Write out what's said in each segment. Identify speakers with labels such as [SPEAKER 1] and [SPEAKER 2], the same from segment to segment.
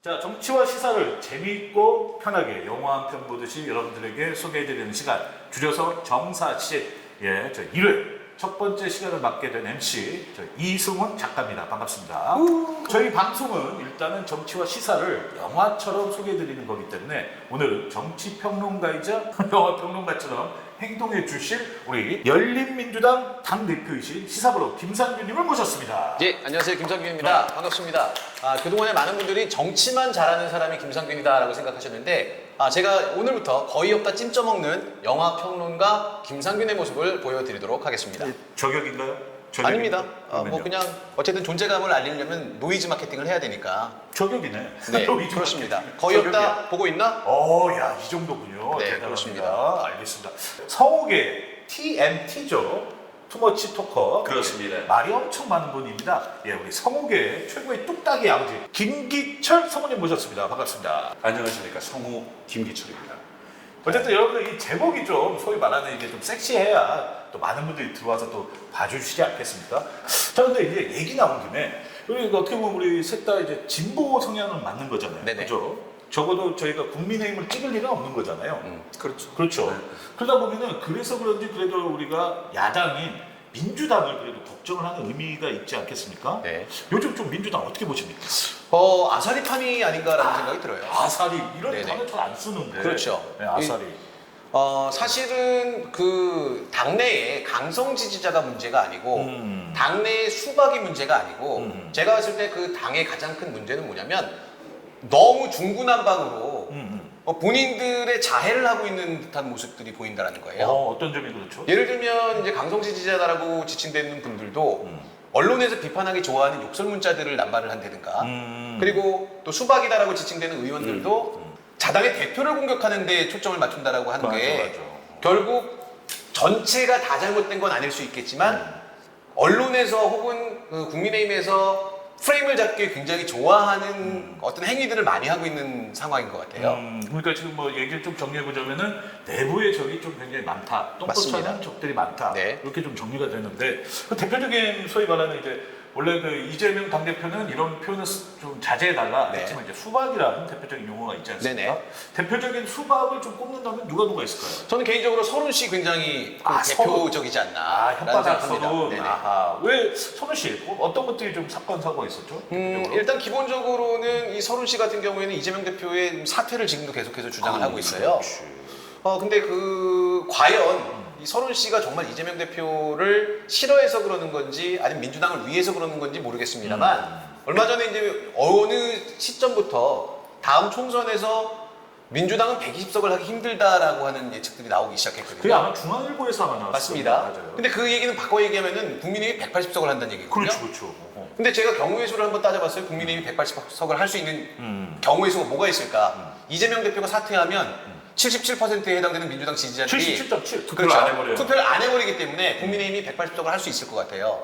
[SPEAKER 1] 자, 정치와 시사를 재미있고 편하게 영화 한 편 보듯이 여러분들에게 소개해드리는 시간, 줄여서 정사실, 저 1회 첫 번째 시간을 맡게 된 MC 이승훈 작가입니다. 반갑습니다. 저희 방송은 일단은 정치와 시사를 영화처럼 소개해드리는 거기 때문에 오늘은 정치평론가이자 영화평론가처럼 행동해 주실 우리 열린민주당 당대표이신 시사부로 김상균님을 모셨습니다.
[SPEAKER 2] 예, 안녕하세요. 김상균입니다. 반갑습니다. 그동안에 많은 분들이 정치만 잘하는 사람이 김상균이다라고 생각하셨는데 제가 오늘부터 거의 없다 찜쪄 먹는 영화평론가 김상균의 모습을 보여드리도록 하겠습니다.
[SPEAKER 1] 저격인가요?
[SPEAKER 2] 아닙니다. 뭐 그냥 어쨌든 존재감을 알리려면 노이즈 마케팅을 해야 되니까.
[SPEAKER 1] 저격이네.
[SPEAKER 2] 네, 그렇습니다. 거의 없다 보고 있나?
[SPEAKER 1] 야, 이 정도군요.
[SPEAKER 2] 네,
[SPEAKER 1] 대단합니다.
[SPEAKER 2] 그렇습니다.
[SPEAKER 1] 알겠습니다. 성욱의 TMT죠. 투머치 토커.
[SPEAKER 3] 그렇습니다.
[SPEAKER 1] 말이 엄청 많은 분입니다. 예, 우리 성욱의 최고의 뚝딱이 아버지 김기철 성우님 모셨습니다. 반갑습니다.
[SPEAKER 3] 안녕하십니까, 성우 김기철입니다.
[SPEAKER 1] 어쨌든 여러분들 이 제목이 좀 소위 말하는 이게 좀 섹시해야 또 많은 분들이 들어와서 또 봐주시지 않겠습니까? 자, 근데 이제 얘기 나온 김에 우리 어떻게 보면 우리 셋 다 이제 진보 성향은 맞는 거잖아요.
[SPEAKER 2] 네네.
[SPEAKER 1] 그죠? 적어도 저희가 국민의힘을 찍을 일은 없는 거잖아요.
[SPEAKER 3] 그렇죠.
[SPEAKER 1] 그렇죠.
[SPEAKER 3] 네.
[SPEAKER 1] 그러다 보면은 그래서 그런지 그래도 우리가 야당인 민주당을 그래도 걱정을 하는 의미가 있지 않겠습니까?
[SPEAKER 2] 네.
[SPEAKER 1] 요즘 좀 민주당 어떻게 보십니까?
[SPEAKER 2] 아사리팜이 아닌가라는 생각이 들어요.
[SPEAKER 1] 아사리 이런
[SPEAKER 2] 네네.
[SPEAKER 1] 단어 잘 안 쓰는데.
[SPEAKER 2] 그렇죠.
[SPEAKER 1] 네, 아사리.
[SPEAKER 2] 사실은 그 당내에 강성 지지자가 문제가 아니고 당내의 수박이 문제가 아니고 제가 봤을 때 그 당의 가장 큰 문제는 뭐냐면 너무 중구난방으로 본인들의 자해를 하고 있는 듯한 모습들이 보인다는 거예요.
[SPEAKER 1] 어떤 점이 그렇죠?
[SPEAKER 2] 예를 들면 이제 강성 지지자라고 지칭되는 분들도 언론에서 비판하기 좋아하는 욕설 문자들을 남발을 한다든가 그리고 또 수박이다라고 지칭되는 의원들도 자당의 대표를 공격하는 데 초점을 맞춘다라고 하는 게
[SPEAKER 1] 맞아.
[SPEAKER 2] 결국 전체가 다 잘못된 건 아닐 수 있겠지만 언론에서 혹은 그 국민의힘에서 프레임을 잡기 굉장히 좋아하는 어떤 행위들을 많이 하고 있는 상황인 것 같아요.
[SPEAKER 1] 그러니까 지금 뭐 얘기를 좀 정리해보자면은 내부에 적이 좀 굉장히 많다. 똥꼬차는
[SPEAKER 2] 맞습니다.
[SPEAKER 1] 적들이 많다.
[SPEAKER 2] 네.
[SPEAKER 1] 이렇게 좀 정리가 되는데 그 대표적인 소위 말하는 이제 원래 그 이재명 당대표는 이런 표현을 좀 자제해달라
[SPEAKER 2] 네.
[SPEAKER 1] 했지만 이제 수박이라는 대표적인 용어가 있지 않습니까?
[SPEAKER 2] 네네.
[SPEAKER 1] 대표적인 수박을 좀 꼽는다면 누가 있을까요?
[SPEAKER 2] 저는 개인적으로 서른 씨 굉장히
[SPEAKER 1] 서른.
[SPEAKER 2] 대표적이지 않나.
[SPEAKER 1] 혓바닥 서른.
[SPEAKER 2] 네네.
[SPEAKER 1] 왜 서른 씨 어떤 것들이 좀 사건 사고가 있었죠? 대표적으로?
[SPEAKER 2] 일단 기본적으로는 이 서른 씨 같은 경우에는 이재명 대표의 사퇴를 지금도 계속해서 주장을 하고 있어요. 근데 과연 이 서른 씨가 정말 이재명 대표를 싫어해서 그러는 건지 아니면 민주당을 위해서 그러는 건지 모르겠습니다만 얼마 전에 이제 어느 시점부터 다음 총선에서 민주당은 120석을 하기 힘들다라고 하는 예측들이 나오기 시작했거든요.
[SPEAKER 1] 그게 아마 중앙일보에서 아마 나왔어요.
[SPEAKER 2] 맞습니다.
[SPEAKER 1] 맞아요.
[SPEAKER 2] 근데 그 얘기는 바꿔 얘기하면은 국민의힘이 180석을 한다는 얘기거든요.
[SPEAKER 1] 그렇죠.
[SPEAKER 2] 근데 제가 경우의 수를 한번 따져봤어요. 국민의힘이 180석을 할 수 있는 경우의 수가 뭐가 있을까? 이재명 대표가 사퇴하면 77%에 해당되는 민주당 지지자들이
[SPEAKER 1] 77.7 투표를
[SPEAKER 2] 그렇죠.
[SPEAKER 1] 안 해버려요.
[SPEAKER 2] 투표를 안 해버리기 때문에 국민의힘이 180석을 할 수 있을 것 같아요.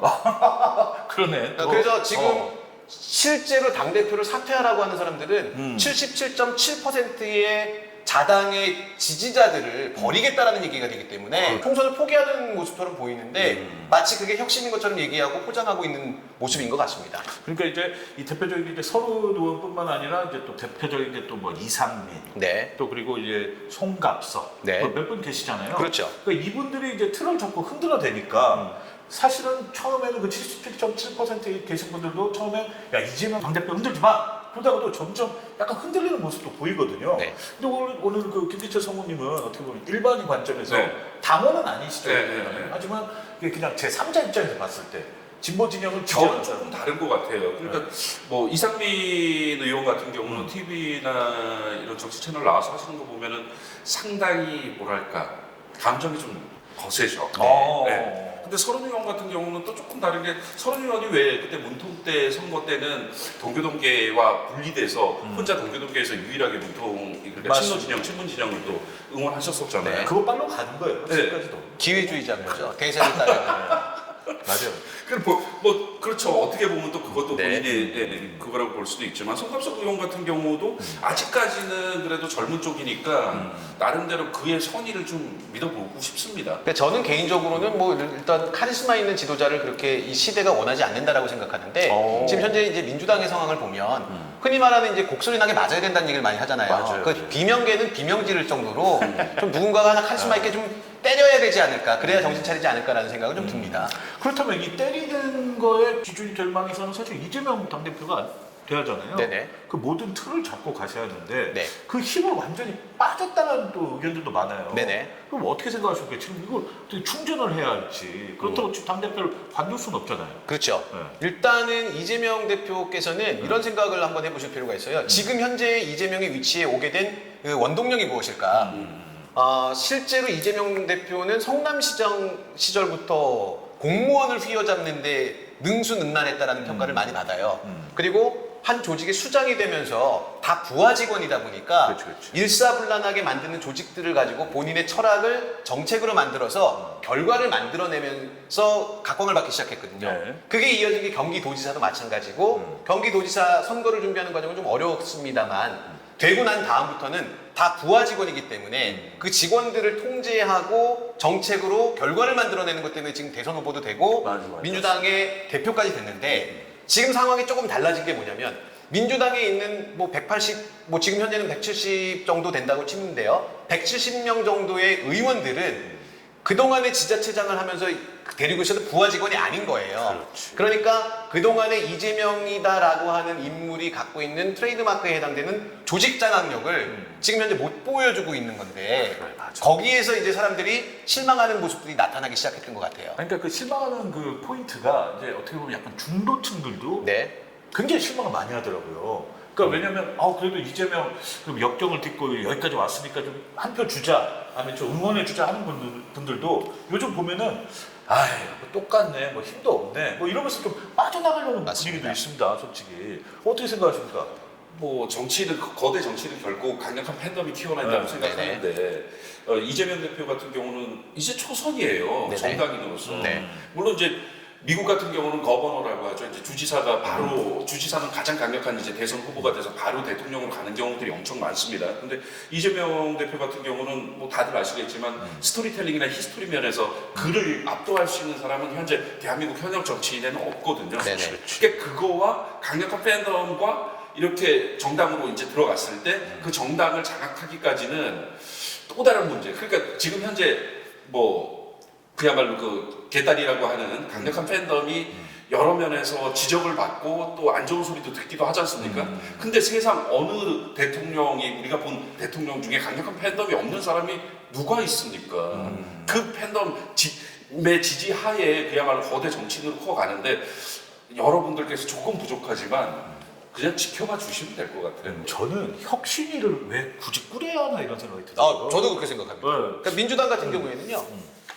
[SPEAKER 1] 그러네.
[SPEAKER 2] 그래서 지금 실제로 당대표를 사퇴하라고 하는 사람들은 77.7%의 자당의 지지자들을 버리겠다라는 얘기가 되기 때문에 총선을 포기하는 모습처럼 보이는데 마치 그게 혁신인 것처럼 얘기하고 포장하고 있는 모습인 것 같습니다.
[SPEAKER 1] 그러니까 이제 이 대표적인 이제 서른 의원뿐만 아니라 이제 또 대표적인 게 또 뭐 이상민,
[SPEAKER 2] 네.
[SPEAKER 1] 또 그리고 이제 송갑석,
[SPEAKER 2] 네.
[SPEAKER 1] 몇 분 계시잖아요.
[SPEAKER 2] 그렇죠.
[SPEAKER 1] 그러니까 이분들이 이제 틀을 잡고 흔들어대니까 사실은 처음에는 그 77.7%에 계신 분들도 처음에 야 이재명 당대표 흔들지 마. 그러다가도 점점 약간 흔들리는 모습도 보이거든요.
[SPEAKER 2] 네.
[SPEAKER 1] 근데 오늘 그 김기철 성우님은 어떻게 보면 일반인 관점에서
[SPEAKER 3] 네.
[SPEAKER 1] 당원은 아니시죠.
[SPEAKER 3] 네.
[SPEAKER 1] 하지만 이게 그냥 제 3자 입장에서 봤을 때 진보 진영은
[SPEAKER 3] 저는 조금 다른 것 같아요. 그러니까 뭐 이상민 의원 같은 경우는 TV나 이런 정치 채널 나와서 하시는 거 보면은 상당히 뭐랄까 감정이 좀 거세죠. 네. 근데 서른 의원 같은 경우는 또 조금 다른 게 서른 의원이 왜 그때 문통 때 선거 때는 동교동계와 분리돼서 혼자 동교동계에서 유일하게 문통 그러니까 친노 진영, 친문 진영을 또 응원하셨었잖아요.
[SPEAKER 2] 네.
[SPEAKER 1] 그거 빨로 가는 거예요.
[SPEAKER 3] 네.
[SPEAKER 1] 지금까지도.
[SPEAKER 2] 기회주의자인 거죠. 대세를 따르는.
[SPEAKER 1] 맞아요.
[SPEAKER 3] 뭐 그렇죠. 어떻게 보면 또 그것도
[SPEAKER 2] 네.
[SPEAKER 3] 본인의 그거라고 볼 수도 있지만 송갑석 의원 같은 경우도 아직까지는 그래도 젊은 쪽이니까 나름대로 그의 선의를 좀 믿어보고 싶습니다.
[SPEAKER 2] 그러니까 저는 개인적으로는 뭐 일단 카리스마 있는 지도자를 그렇게 이 시대가 원하지 않는다라고 생각하는데 지금 현재 이제 민주당의 상황을 보면 흔히 말하는 이제 곡소리 나게 맞아야 된다는 얘기를 많이 하잖아요.
[SPEAKER 1] 맞아요.
[SPEAKER 2] 그 비명계는 비명 지를 정도로 좀 누군가가 하나 카리스마 있게 좀 때려야 되지 않을까, 그래야 정신 차리지 않을까라는 생각은 좀 듭니다.
[SPEAKER 1] 그렇다면 이 때리는 거에 기준이 될 만해서는 사실 이재명 당대표가 돼야잖아요.
[SPEAKER 2] 네네.
[SPEAKER 1] 그 모든 틀을 잡고 가셔야 하는데
[SPEAKER 2] 네.
[SPEAKER 1] 그 힘을 완전히 빠졌다는 또 의견들도 많아요.
[SPEAKER 2] 네네.
[SPEAKER 1] 그럼 어떻게 생각하십니까? 지금 이걸 어떻게 충전을 해야 할지. 그렇다고 지금 당대표를 관둘 수는 없잖아요.
[SPEAKER 2] 그렇죠.
[SPEAKER 1] 네.
[SPEAKER 2] 일단은 이재명 대표께서는 이런 생각을 한번 해보실 필요가 있어요. 지금 현재 이재명의 위치에 오게 된 그 원동력이 무엇일까? 실제로 이재명 대표는 성남시장 시절부터 공무원을 휘어잡는데 능수능란했다라는 평가를 많이 받아요. 그리고 한 조직의 수장이 되면서 다 부하 직원이다 보니까
[SPEAKER 1] 그렇죠, 그렇죠.
[SPEAKER 2] 일사불란하게 만드는 조직들을 가지고 본인의 철학을 정책으로 만들어서 결과를 만들어내면서 각광을 받기 시작했거든요.
[SPEAKER 1] 네.
[SPEAKER 2] 그게 이어진 게 경기도지사도 마찬가지고 경기도지사 선거를 준비하는 과정은 좀 어려웠습니다만 되고 난 다음부터는 다 부하 직원이기 때문에 그 직원들을 통제하고 정책으로 결과를 만들어내는 것 때문에 지금 대선 후보도 되고
[SPEAKER 1] 맞아.
[SPEAKER 2] 민주당의 대표까지 됐는데 지금 상황이 조금 달라진 게 뭐냐면 민주당에 있는 뭐 180, 뭐 지금 현재는 170 정도 된다고 치는데요. 170명 정도의 의원들은 그동안에 지자체장을 하면서 데리고 있어도 부하 직원이 아닌 거예요. 그러니까 그동안에 이재명이다라고 하는 인물이 갖고 있는 트레이드마크에 해당되는 조직 장악력을 지금 현재 못 보여주고 있는 건데
[SPEAKER 1] 그래, 맞아.
[SPEAKER 2] 거기에서 이제 사람들이 실망하는 모습들이 나타나기 시작했던 것 같아요.
[SPEAKER 1] 그러니까 그 실망하는 그 포인트가 이제 어떻게 보면 약간 중도층들도
[SPEAKER 2] 네.
[SPEAKER 1] 굉장히 실망을 많이 하더라고요. 그러니까 왜냐면 그래도 이재명 그 역경을 딛고 여기까지 왔으니까 좀 한 표 주자, 아니면 좀 응원해 주자 하는 분들도 요즘 보면은 아이 뭐 똑같네, 뭐 힘도 없네, 뭐 이러면서 좀 빠져나가려는
[SPEAKER 2] 맞습니다.
[SPEAKER 1] 분위기도 있습니다, 솔직히. 어떻게 생각하십니까?
[SPEAKER 3] 뭐 정치는 거대 정치는 결국 강력한 팬덤이 키워낸다고
[SPEAKER 1] 네,
[SPEAKER 3] 생각하는데 이재명 대표 같은 경우는 이제 초선이에요.
[SPEAKER 2] 네네.
[SPEAKER 3] 정당인으로서.
[SPEAKER 2] 네.
[SPEAKER 3] 물론 이제 미국 같은 경우는 거버너라고 하죠. 이제 주지사가 바로 주지사는 가장 강력한 이제 대선 후보가 돼서 바로 대통령으로 가는 경우들이 엄청 많습니다. 근데 이재명 대표 같은 경우는 뭐 다들 아시겠지만 스토리텔링이나 히스토리 면에서 그를 압도할 수 있는 사람은 현재 대한민국 현역 정치인에는 없거든요.
[SPEAKER 2] 네네.
[SPEAKER 3] 그러니까 그거와 강력한 팬덤과 이렇게 정당으로 이제 들어갔을 때 그 정당을 장악하기까지는 또 다른 문제. 그러니까 지금 현재 뭐 그야말로 그 개딸이라고 하는 강력한 팬덤이 여러 면에서 지적을 받고 또 안 좋은 소리도 듣기도 하지 않습니까? 근데 세상 어느 대통령이 우리가 본 대통령 중에 강력한 팬덤이 없는 사람이 누가 있습니까? 그 팬덤의 지지하에 그야말로 거대 정치인으로 커가는데 여러분들께서 조금 부족하지만 그냥 지켜봐 주시면 될 것 같아요.
[SPEAKER 1] 저는 혁신위를 왜 굳이 꾸려야 하나 이런 생각이 들어요.
[SPEAKER 2] 저도 그렇게 생각합니다.
[SPEAKER 1] 네.
[SPEAKER 2] 그러니까 민주당 같은 경우에는요.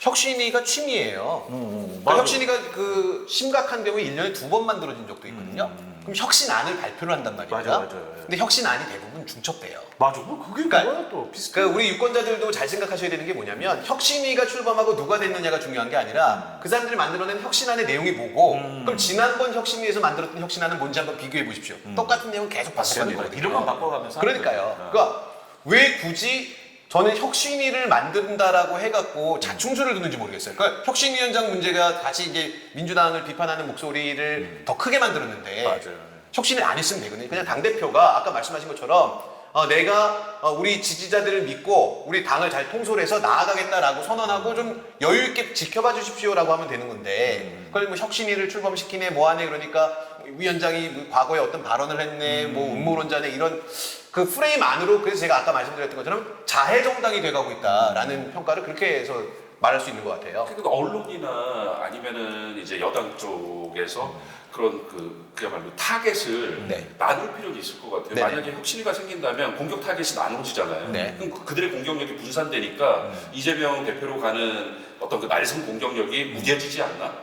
[SPEAKER 2] 혁신위가 취미예요. 그러니까
[SPEAKER 1] 맞아.
[SPEAKER 2] 혁신위가 그 심각한 경우에 1년에 2번 만들어진 적도 있거든요. 그럼 혁신안을 발표를 한단 말입니다.
[SPEAKER 1] 맞아요.
[SPEAKER 2] 근데 혁신안이 대부분 중첩돼요.
[SPEAKER 1] 맞아. 뭐 그게
[SPEAKER 2] 그러니까-
[SPEAKER 1] 뭐야 또 비슷해.
[SPEAKER 2] 그러니까 우리 유권자들도 잘 생각하셔야 되는 게 뭐냐면 혁신위가 출범하고 누가 됐느냐가 중요한 게 아니라 그 사람들이 만들어낸 혁신안의 내용이 뭐고 그럼 지난번 혁신위에서 만들었던 혁신안은 뭔지 한번 비교해 보십시오. 똑같은 내용 계속 반복하는 거거든요.
[SPEAKER 1] 이름만 바꿔가면서.
[SPEAKER 2] 그러니까요.
[SPEAKER 1] 하는 거죠.
[SPEAKER 2] 그러니까 왜 굳이 저는 혁신위를 만든다라고 해갖고 자충수를 두는지 모르겠어요. 그러니까 혁신위원장 문제가 다시 이제 민주당을 비판하는 목소리를 더 크게 만들었는데
[SPEAKER 1] 맞아요.
[SPEAKER 2] 혁신을 안 했으면 되거든요. 그냥 당대표가 아까 말씀하신 것처럼 내가 우리 지지자들을 믿고 우리 당을 잘 통솔해서 나아가겠다라고 선언하고 좀 여유 있게 지켜봐 주십시오라고 하면 되는 건데 그걸 뭐 혁신위를 출범시키네 뭐하네 그러니까 위원장이 뭐 과거에 어떤 발언을 했네 뭐 음모론자네 이런 그 프레임 안으로 그래서 제가 아까 말씀드렸던 것처럼 자해 정당이 돼가고 있다라는 평가를 그렇게 해서 말할 수 있는 것 같아요.
[SPEAKER 3] 그러니까 언론이나 아니면은 이제 여당 쪽에서 그런 그야말로 타겟을
[SPEAKER 2] 네.
[SPEAKER 3] 나눌 필요는 있을 것 같아요.
[SPEAKER 2] 네네.
[SPEAKER 3] 만약에 혁신위가 생긴다면 공격 타겟이 나눠지잖아요.
[SPEAKER 2] 네.
[SPEAKER 3] 그럼 그들의 공격력이 분산되니까 이재명 대표로 가는 어떤 그 날선 공격력이 무뎌지지 않나?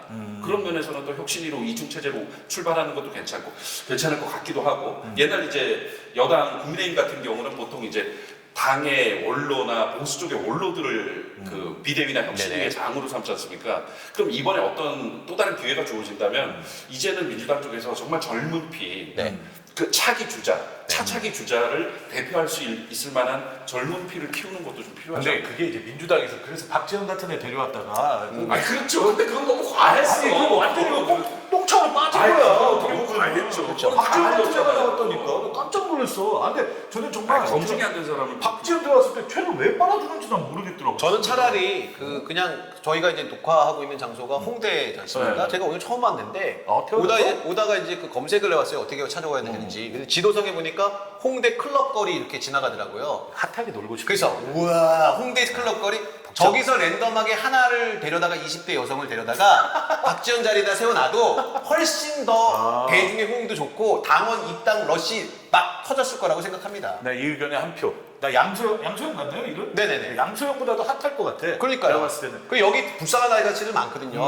[SPEAKER 3] 그런 면에서는 또 혁신위로 이중 체제로 출발하는 것도 괜찮을 것 같기도 하고 옛날 이제 여당 국민의힘 같은 경우는 보통 이제 당의 원로나 보수 쪽의 원로들을 그 비대위나 혁신위의
[SPEAKER 2] 네네.
[SPEAKER 3] 장으로 삼지 않습니까? 그럼 이번에 어떤 또 다른 기회가 주어진다면 이제는 민주당 쪽에서 정말 젊은 피,
[SPEAKER 2] 네.
[SPEAKER 3] 그 차기 주자, 차차기 주자를 대표할 수 있을 만한 젊은 피를 키우는 것도 좀 필요하죠.
[SPEAKER 1] 근데 그게 이제 민주당에서 그래서 박지원 같은 애 데려왔다가
[SPEAKER 3] 아니 그렇죠. 근데 그건 너무 과했어.
[SPEAKER 1] 아니 그거 완전히 똥쳐 깜짝 빠진
[SPEAKER 3] 아이,
[SPEAKER 1] 거야.
[SPEAKER 3] 너무 과했죠.
[SPEAKER 2] 그렇죠.
[SPEAKER 1] 박지원 같은 애가
[SPEAKER 3] 다
[SPEAKER 1] 나왔다니까. 깜짝 놀랐어. 아, 근데 저는 정말
[SPEAKER 3] 검증이 안 된 사람을
[SPEAKER 1] 박지원 들어왔을 때 죄를 왜 빨아주는지 난 모르겠더라고.
[SPEAKER 2] 저는 차라리 그냥 저희가 이제 녹화하고 있는 장소가 홍대지 않습니까?
[SPEAKER 1] 네.
[SPEAKER 2] 제가 오늘 처음 왔는데
[SPEAKER 1] 태어나서?
[SPEAKER 2] 오다가 이제 그 검색을 해봤어요. 어떻게 찾아가야 되는지. 그래서 지도상에 보니까 홍대 클럽 거리 이렇게 지나가더라고요.
[SPEAKER 1] 핫하게 놀고 싶어.
[SPEAKER 2] 그래서 우와 홍대 클럽 거리 저기서 랜덤하게 하나를 데려다가 20대 여성을 데려다가 박지원 자리에다 세워놔도 훨씬 더 대중의 호응도 좋고 당원 입당 러시 막 터졌을 거라고 생각합니다.
[SPEAKER 1] 나 이 의견에 한 표. 나 양소영 맞나요, 이름?
[SPEAKER 2] 네네네.
[SPEAKER 1] 양소영보다도 핫할 것 같아.
[SPEAKER 2] 그러니까요.
[SPEAKER 1] 내가 봤을 때는.
[SPEAKER 2] 그 여기 불쌍한 아이가 진짜 많거든요.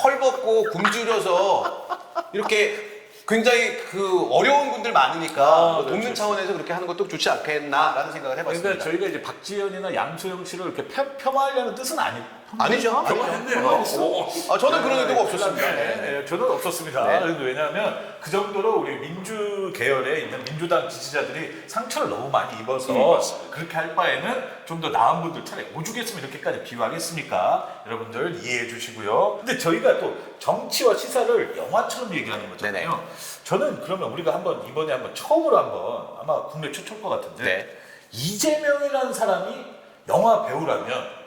[SPEAKER 2] 헐 벗고 굶주려서 이렇게 굉장히 그 어려운 분들 많으니까 돕는
[SPEAKER 1] 그렇죠.
[SPEAKER 2] 차원에서 그렇게 하는 것도 좋지 않겠나라는 생각을 해봤습니다.
[SPEAKER 1] 그러니까 저희가 이제 박지현이나 양소영 씨를 이렇게 폄하하려는 뜻은
[SPEAKER 2] 아니죠.
[SPEAKER 3] 했네요.
[SPEAKER 2] 저는 그런 의도가 없었습니다.
[SPEAKER 1] 네, 저는 없었습니다.
[SPEAKER 2] 네.
[SPEAKER 1] 그래도 왜냐하면 그 정도로 우리 민주 계열에 있는 민주당 지지자들이 상처를 너무 많이 입어서
[SPEAKER 3] 맞습니다.
[SPEAKER 1] 그렇게 할 바에는 좀 더 나은 분들 차라리 오죽했으면 이렇게까지 비유하겠습니까? 여러분들 이해해 주시고요. 근데 저희가 또 정치와 시사를 영화처럼 얘기하는 거잖아요.
[SPEAKER 2] 네네.
[SPEAKER 1] 저는 그러면 우리가 이번에 처음으로 아마 국내 최초일 것 같은데
[SPEAKER 2] 네.
[SPEAKER 1] 이재명이라는 사람이 영화 배우라면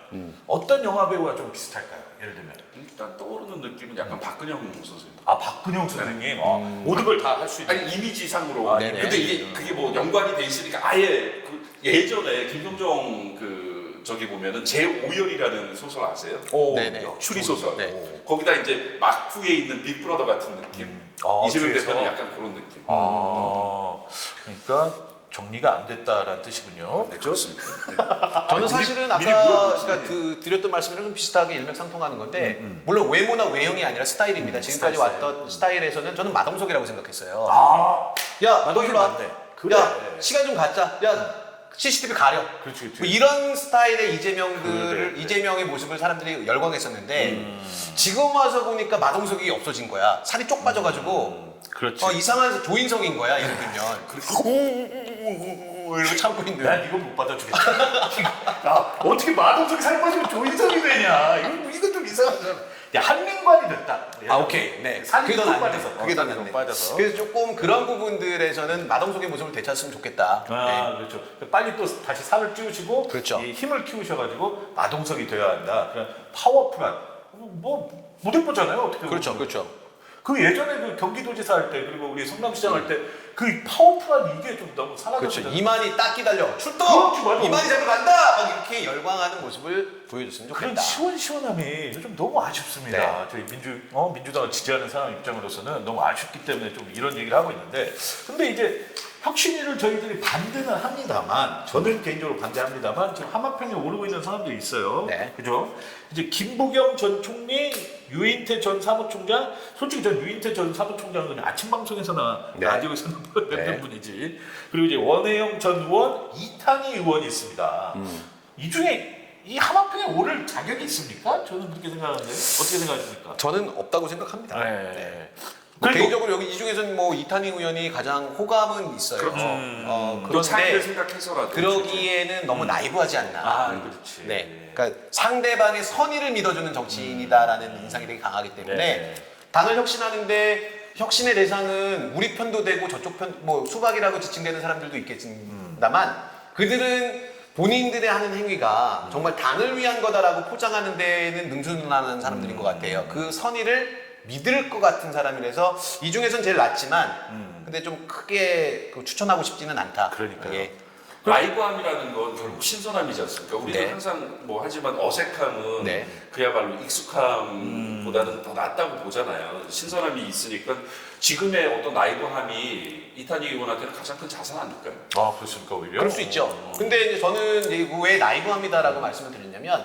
[SPEAKER 1] 어떤 영화 배우와 좀 비슷할까요? 예를 들면
[SPEAKER 3] 일단 떠오르는 느낌은 약간 박근영 선생님.
[SPEAKER 1] 박근영 선생님 모든 걸 다 할 수 있는
[SPEAKER 3] 아니 이미지상으로.
[SPEAKER 2] 네네.
[SPEAKER 3] 근데 이게 그게 뭐 연관이 돼 있으니까 아예 그 예전에 김동정 저기 보면은 제5열이라는 소설 아세요?
[SPEAKER 2] 네네.
[SPEAKER 3] 추리 소설.
[SPEAKER 2] 네.
[SPEAKER 3] 거기다 이제 막후에 있는 빅브라더 같은 느낌. 이재명
[SPEAKER 1] 뒤에서.
[SPEAKER 3] 대표는 약간 그런 느낌.
[SPEAKER 1] 그러니까 정리가 안 됐다라는 뜻이군요.
[SPEAKER 3] 네, 그렇습니다. 네.
[SPEAKER 2] 저는 사실은
[SPEAKER 3] 미리
[SPEAKER 2] 아까
[SPEAKER 3] 물어보시네.
[SPEAKER 2] 그러니까 그 드렸던 말씀이랑 좀 비슷하게 일맥상통하는 건데 물론 외모나 외형이 아니라 스타일입니다. 지금까지
[SPEAKER 1] 스타일.
[SPEAKER 2] 왔던 스타일에서는 저는 마동석이라고 생각했어요.
[SPEAKER 1] 야,
[SPEAKER 2] 야, 너 일로 와.
[SPEAKER 1] 그래.
[SPEAKER 2] 야, 시간 좀 갖자. 야, CCTV 가려.
[SPEAKER 1] 그렇지, 그렇지.
[SPEAKER 2] 뭐 이런 스타일의
[SPEAKER 1] 그래.
[SPEAKER 2] 이재명의 모습을 사람들이 열광했었는데 지금 와서 보니까 마동석이 없어진 거야. 살이 쪽 빠져가지고
[SPEAKER 1] 그렇지.
[SPEAKER 2] 이상한 조인성인 거야. 예를 들면. 이러고 참고 있는.
[SPEAKER 1] 난 이거 못 받아주겠다. 야, 어떻게 마동석이 살 빠지면 조인성이 되냐? 이거 좀 이상하잖아. 야, 한민관이 됐다.
[SPEAKER 2] 오케이. 네.
[SPEAKER 1] 살이
[SPEAKER 2] 그게 더
[SPEAKER 1] 좀
[SPEAKER 2] 낫네.
[SPEAKER 1] 빠져서.
[SPEAKER 2] 그게 더
[SPEAKER 1] 살이 좀
[SPEAKER 2] 낫네.
[SPEAKER 1] 빠져서.
[SPEAKER 2] 그래서 조금 그런 부분들에서는 마동석의 모습을 되찾았으면 좋겠다. 네.
[SPEAKER 1] 그렇죠. 빨리 또 다시 살을 찌우시고
[SPEAKER 2] 그렇죠.
[SPEAKER 1] 이 힘을 키우셔가지고 마동석이 되어야 한다. 그런 파워풀한 못 해보잖아요. 어떻게 보면.
[SPEAKER 2] 그렇죠. 그렇죠.
[SPEAKER 1] 그 예전에 그 경기도지사 할 때 그리고 우리 성남시장 할 때 그 파워풀한 이게 좀 너무
[SPEAKER 2] 그렇죠.
[SPEAKER 1] 사라졌거든요.
[SPEAKER 2] 이만이 딱 기다려. 출동!
[SPEAKER 1] 그렇지, 맞아.
[SPEAKER 2] 이만이 잡으러 간다! 막 이렇게 열광하는 모습을 보여줬으면
[SPEAKER 1] 그런
[SPEAKER 2] 좋겠다.
[SPEAKER 1] 시원시원함이 요즘 너무 아쉽습니다.
[SPEAKER 2] 네.
[SPEAKER 1] 저희 민주당을 지지하는 사람 입장으로서는 너무 아쉽기 때문에 좀 이런 얘기를 하고 있는데, 근데 이제 혁신위를 저희들이 반대는 합니다만, 저는 개인적으로 반대합니다만 지금 하마평에 오르고 있는 사람들이 있어요.
[SPEAKER 2] 네.
[SPEAKER 1] 그죠? 이제 김부겸 전 총리, 유인태 전 사무총장, 솔직히 전 유인태 전 사무총장은 그냥 아침 방송에서나
[SPEAKER 2] 네.
[SPEAKER 1] 라디오에서나 뵙는
[SPEAKER 2] 네.
[SPEAKER 1] 분이지. 그리고 이제 원혜영 전 의원, 이탄희 의원이 있습니다. 이 중에 이 하마평에 오를 자격이 있습니까? 저는 그렇게 생각하는데 어떻게 생각하십니까?
[SPEAKER 2] 저는 없다고 생각합니다.
[SPEAKER 1] 네.
[SPEAKER 2] 뭐
[SPEAKER 1] 그래도-
[SPEAKER 2] 개인적으로 여기 이 중에서는 뭐 이탄희 의원이 가장 호감은 있어요.
[SPEAKER 3] 그렇죠. 또
[SPEAKER 2] 그런데
[SPEAKER 3] 차이를 생각해서라도.
[SPEAKER 2] 그러기에는 너무 나이브하지 않나.
[SPEAKER 1] 그렇지.
[SPEAKER 2] 네. 그러니까 상대방의 선의를 믿어주는 정치인이다라는 인상이 되게 강하기 때문에
[SPEAKER 1] 네.
[SPEAKER 2] 당을 혁신하는데 혁신의 대상은 우리 편도 되고 저쪽 편, 뭐 수박이라고 지칭되는 사람들도 있겠습니다만 그들은 본인들의 하는 행위가 정말 당을 위한 거다라고 포장하는 데는 능수능란한 사람들인 것 같아요. 그 선의를 믿을 것 같은 사람이라서 이 중에선 제일 낫지만 근데 좀 크게 추천하고 싶지는 않다.
[SPEAKER 1] 그러니까요.
[SPEAKER 2] 예.
[SPEAKER 3] 라이브함이라는 건 결국 신선함이지 않습니까? 우리는
[SPEAKER 2] 네.
[SPEAKER 3] 항상 뭐 하지만 어색함은
[SPEAKER 2] 네.
[SPEAKER 3] 그야말로 익숙함보다는 더 낫다고 보잖아요. 신선함이 있으니까 지금의 어떤 라이브함이 이탄희 의원한테는 가장 큰 자산 아닐까요?
[SPEAKER 1] 그렇습니까 오히려?
[SPEAKER 2] 그럴 수 있죠. 근데 이제 저는 이제 왜 라이브합니다라고 말씀을 드렸냐면,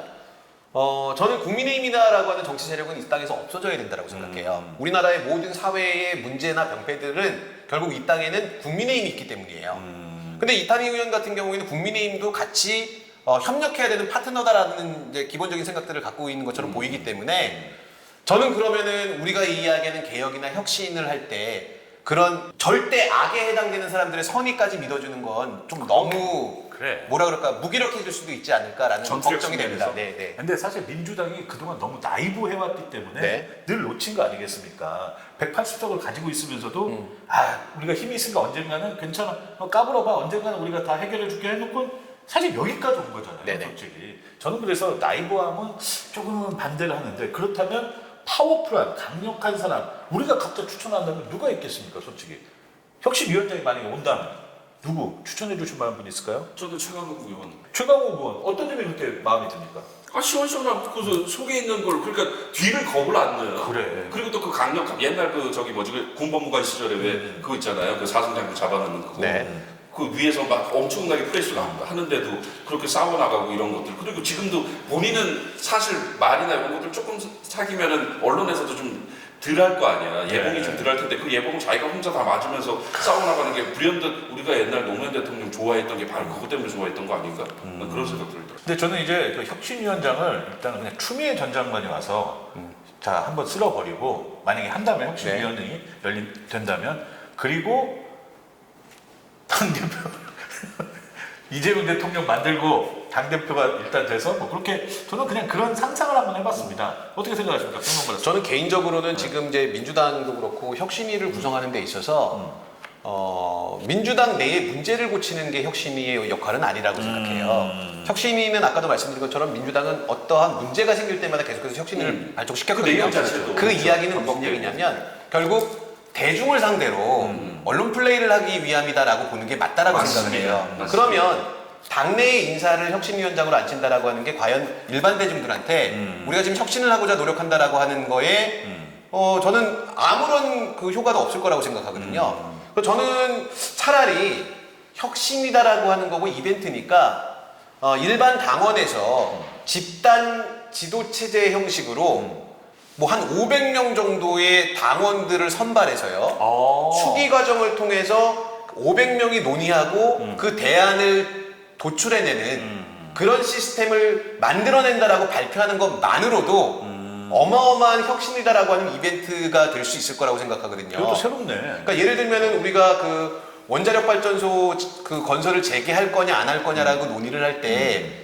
[SPEAKER 2] 저는 국민의힘이다라고 하는 정치 세력은 이 땅에서 없어져야 된다고 생각해요. 우리나라의 모든 사회의 문제나 병폐들은 결국 이 땅에는 국민의힘이 있기 때문이에요. 근데 이탄희 의원 같은 경우에는 국민의힘도 같이 협력해야 되는 파트너다라는 이제 기본적인 생각들을 갖고 있는 것처럼 보이기 때문에 저는 그러면은 우리가 이야기하는 개혁이나 혁신을 할 때 그런 절대 악에 해당되는 사람들의 선의까지 믿어주는 건 좀 너무
[SPEAKER 1] 그래.
[SPEAKER 2] 뭐라 그럴까 무기력해질 수도 있지 않을까라는
[SPEAKER 3] 정치적
[SPEAKER 2] 걱정이 됩니다.
[SPEAKER 3] 측면에서.
[SPEAKER 2] 네.
[SPEAKER 1] 근데 사실 민주당이 그동안 너무 나이브 해왔기 때문에
[SPEAKER 2] 네.
[SPEAKER 1] 늘 놓친 거 아니겠습니까? 180석을 가지고 있으면서도 우리가 힘이 있으니까 언젠가는 괜찮아. 까불어봐. 언젠가는 우리가 다 해결해 줄게 해놓고 사실 여기까지 온 거잖아요.
[SPEAKER 2] 네네.
[SPEAKER 1] 솔직히. 저는 그래서 나이브함은 조금은 반대를 하는데 그렇다면 파워풀한 강력한 사람 우리가 각자 추천한다면 누가 있겠습니까? 솔직히. 혁신위원장이 만약에 온다면 누구 추천해 주실 만한 분 있을까요?
[SPEAKER 3] 저는 최강욱 의원.
[SPEAKER 1] 최강욱 의원 어떤 점이 그렇게 마음에 듭니까?
[SPEAKER 3] 시원시원하고 그 속에 있는 걸 그러니까 뒤를 겁을 안 내요.
[SPEAKER 1] 그래.
[SPEAKER 3] 그리고 또 그 강력함 옛날 그 저기 뭐지 그 군법무관 시절에 왜 그거 있잖아요. 그 사승장구 잡아넣는 그거.
[SPEAKER 2] 네.
[SPEAKER 3] 그 위에서 막 엄청나게 프레스를 하는데도 그렇게 싸워나가고 이런 것들. 그리고 지금도 본인은 사실 말이나 이런 것들 조금 사귀면은 언론에서도 좀 덜 할 거 아니야. 예봉이 좀 덜 할 텐데 그 예봉을 자기가 혼자 다 맞으면서 싸워나가는 게 불현듯 우리가 옛날 노무현 대통령 좋아했던 게 바로 그것 때문에 좋아했던 거 아닌가? 그런 생각 들더라고요.
[SPEAKER 1] 근데 저는 이제 그 혁신위원장을 일단은 그냥 추미애 전 장관이 와서 자 한번 쓸어버리고 만약에 한다면 혁신위원장이 된다면 그리고 당대표 이재명 대통령 만들고 당대표가 일단 돼서 뭐 그렇게 저는 그냥 그런 상상을 한번 해봤습니다. 어떻게 생각하십니까? 평론가
[SPEAKER 2] 저는 개인적으로는 지금 이제 민주당도 그렇고 혁신위를 구성하는 데 있어서 민주당 내의 문제를 고치는 게 혁신위의 역할은 아니라고 생각해요. 혁신위는 아까도 말씀드린 것처럼 민주당은 어떠한 문제가 생길 때마다 계속해서 혁신위를
[SPEAKER 3] 그
[SPEAKER 2] 발족시켰거든요.
[SPEAKER 3] 내용 자체도
[SPEAKER 2] 그
[SPEAKER 3] 그렇죠.
[SPEAKER 2] 이야기는 무슨
[SPEAKER 3] 반복되고.
[SPEAKER 2] 얘기냐면 결국 대중을 상대로 언론 플레이를 하기 위함이다라고 보는 게 맞다라고
[SPEAKER 3] 맞습니다.
[SPEAKER 2] 생각을 해요.
[SPEAKER 3] 맞습니다.
[SPEAKER 2] 그러면 당내의 인사를 혁신위원장으로 앉힌다라고 하는 게 과연 일반 대중들한테 우리가 지금 혁신을 하고자 노력한다라고 하는 거에 저는 아무런 그 효과도 없을 거라고 생각하거든요. 그래서 저는 차라리 혁신이다라고 하는 거고 이벤트니까 일반 당원에서 집단 지도 체제 형식으로 뭐 한 500명 정도의 당원들을 선발해서요. 추기 과정을 통해서 500명이 논의하고 그 대안을 도출해내는 그런 시스템을 만들어낸다라고 발표하는 것만으로도 어마어마한 혁신이다라고 하는 이벤트가 될 수 있을 거라고 생각하거든요.
[SPEAKER 1] 그것도 새롭네.
[SPEAKER 2] 그러니까 예를 들면은 우리가 그 원자력 발전소 그 건설을 재개할 거냐 안 할 거냐라고 논의를 할 때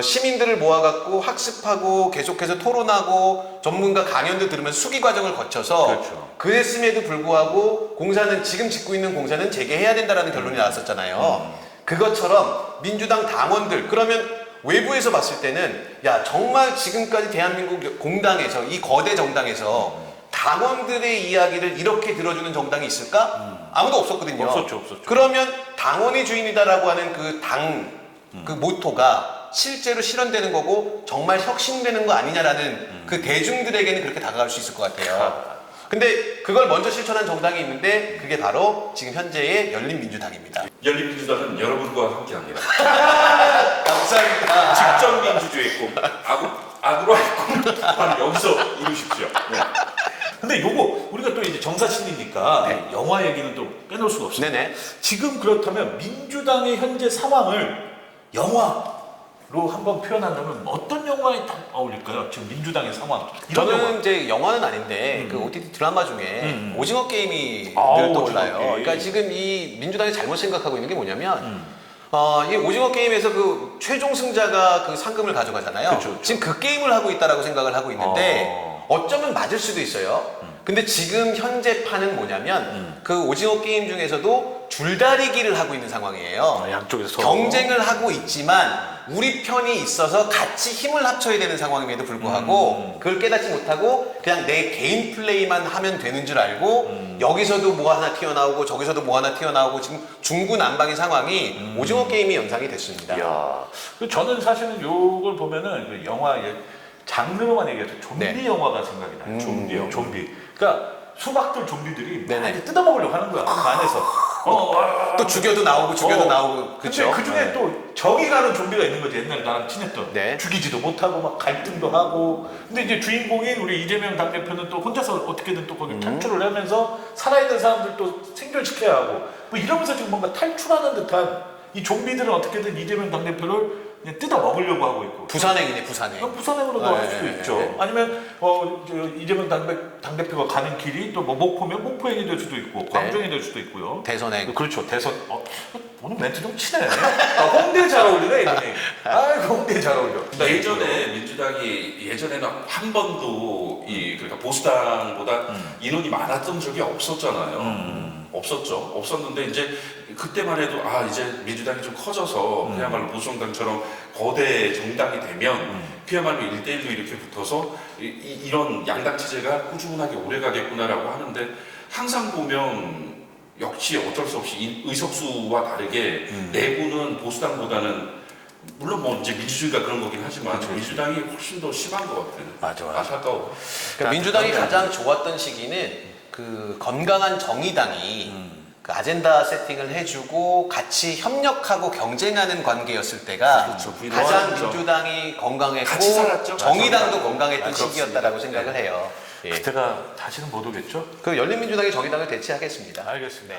[SPEAKER 2] 시민들을 모아갖고 학습하고 계속해서 토론하고 전문가 강연도 들으면서 수기 과정을 거쳐서
[SPEAKER 1] 그렇죠.
[SPEAKER 2] 그랬음에도 불구하고 공사는 지금 짓고 있는 공사는 재개해야 된다라는 결론이 나왔었잖아요. 그것처럼 민주당 당원들 그러면 외부에서 봤을 때는 야 정말 지금까지 대한민국 공당에서 이 거대 정당에서 당원들의 이야기를 이렇게 들어주는 정당이 있을까? 아무도 없었거든요.
[SPEAKER 1] 없었죠.
[SPEAKER 2] 그러면 당원이 주인이다라고 하는 그 그 모토가 실제로 실현되는 거고 정말 혁신되는 거 아니냐라는 그 대중들에게는 그렇게 다가갈 수 있을 것 같아요. 근데 그걸 먼저 실천한 정당이 있는데 그게 바로 지금 현재의 열린민주당입니다.
[SPEAKER 3] 열린민주당은 여러분과 함께합니다.
[SPEAKER 2] 감사합니다.
[SPEAKER 3] 직접 민주주의 꿈, 악으로의 꿈 여기서 이루십시오.
[SPEAKER 1] 근데 요거 우리가 또 이제 정사신이니까 영화 얘기는 또 빼놓을 수가 없어요.
[SPEAKER 2] 네네.
[SPEAKER 1] 지금 그렇다면 민주당의 현재 상황을 영화로 한번 표현한다면 어떤 영화에 딱 어울릴까요? 지금 민주당의 상황. 이런
[SPEAKER 2] 저는
[SPEAKER 1] 영화.
[SPEAKER 2] 이제 영화는 아닌데 그 OTT 드라마 중에 오징어 게임이
[SPEAKER 1] 아,
[SPEAKER 2] 늘
[SPEAKER 1] 오징어
[SPEAKER 2] 떠올라요.
[SPEAKER 1] 게임.
[SPEAKER 2] 그러니까 지금 이 민주당이 잘못 생각하고 있는 게 뭐냐면 이 오징어 게임에서 그 최종 승자가 그 상금을 가져가잖아요.
[SPEAKER 1] 그쵸.
[SPEAKER 2] 지금 그 게임을 하고 있다라고 생각을 하고 있는데 어쩌면 맞을 수도 있어요. 근데 지금 현재 판은 뭐냐면 그 오징어 게임 중에서도 줄다리기를 하고 있는 상황이에요.
[SPEAKER 1] 양쪽에서
[SPEAKER 2] 경쟁을 하고 있지만 우리 편이 있어서 같이 힘을 합쳐야 되는 상황임에도 불구하고 그걸 깨닫지 못하고 그냥 내 개인 플레이만 하면 되는 줄 알고 여기서도 뭐 하나 튀어나오고 저기서도 뭐 하나 튀어나오고 지금 중구난방의 상황이 오징어 게임이 연상이 됐습니다.
[SPEAKER 1] 이야. 저는 사실은 요걸 보면은 그 영화의 장르로만 얘기해서 좀비
[SPEAKER 2] 네.
[SPEAKER 1] 영화가 생각이 나요.
[SPEAKER 3] 좀비요?
[SPEAKER 1] 좀비. 그러니까 수박들 좀비들이
[SPEAKER 2] 네네.
[SPEAKER 1] 막 뜯어먹으려고 하는 거야. 그 안에서.
[SPEAKER 2] 또 죽여도 나오고 죽여도 나오고
[SPEAKER 1] 근데
[SPEAKER 2] 그렇죠.
[SPEAKER 1] 그 중에 또 정이 가는 좀비가 있는 거지. 옛날에 나랑 친했던.
[SPEAKER 2] 네.
[SPEAKER 1] 죽이지도 못하고 막 갈등도 하고. 근데 이제 주인공인 우리 이재명 당대표는 또 혼자서 어떻게든 또 거기 탈출을 하면서 살아있는 사람들 또 생존시켜야 하고. 뭐 이러면서 지금 뭔가 탈출하는 듯한 이 좀비들은 어떻게든 이재명 당대표를 그냥 뜯어 먹으려고 하고 있고.
[SPEAKER 2] 부산행이네, 부산행.
[SPEAKER 1] 부산행으로도
[SPEAKER 2] 네,
[SPEAKER 1] 할 수도
[SPEAKER 2] 네,
[SPEAKER 1] 있죠.
[SPEAKER 2] 네.
[SPEAKER 1] 아니면 이재명 당대표가 가는 길이 또 뭐 목포면 목포행이 될 수도 있고 광주행이 될 수도 있고요.
[SPEAKER 2] 대선행.
[SPEAKER 1] 그렇죠. 대선. 오늘 멘트 좀 치네. 홍대 잘 어울리네 이분이. 아이고 홍대 잘 어울려.
[SPEAKER 3] 예전에 민주당이 예전에는 한 번도 그러니까 보수당보다 인원이 많았던 적이 없었잖아요. 없었는데 이제 그때만 해도 이제 민주당이 좀 커져서 그야말로 보수정당처럼 거대 정당이 되면 그야말로 1대1로 이렇게 붙어서 이런 양당 체제가 꾸준하게 오래 가겠구나라고 하는데 항상 보면 역시 어쩔 수 없이 의석수와 다르게 내부는 보수당보다는 물론 뭐 이제 민주주의가 그런 거긴 하지만 민주당이 훨씬 더 심한 것 같아요.
[SPEAKER 1] 맞아.
[SPEAKER 3] 안타까워.
[SPEAKER 2] 그러니까 민주당이 가장 좋았던 시기는 그 건강한 정의당이 그 아젠다 세팅을 해주고 같이 협력하고 경쟁하는 관계였을 때가
[SPEAKER 3] 그렇죠.
[SPEAKER 2] 가장
[SPEAKER 3] 그렇죠.
[SPEAKER 2] 민주당이 건강했고
[SPEAKER 3] 같이 살았죠.
[SPEAKER 2] 정의당도
[SPEAKER 3] 맞아.
[SPEAKER 2] 건강했던
[SPEAKER 3] 그렇습니다.
[SPEAKER 2] 시기였다라고 생각을 해요. 예.
[SPEAKER 1] 그때가 다시는 못 오겠죠?
[SPEAKER 2] 그 열린민주당이 정의당을 대체하겠습니다.
[SPEAKER 1] 알겠습니다.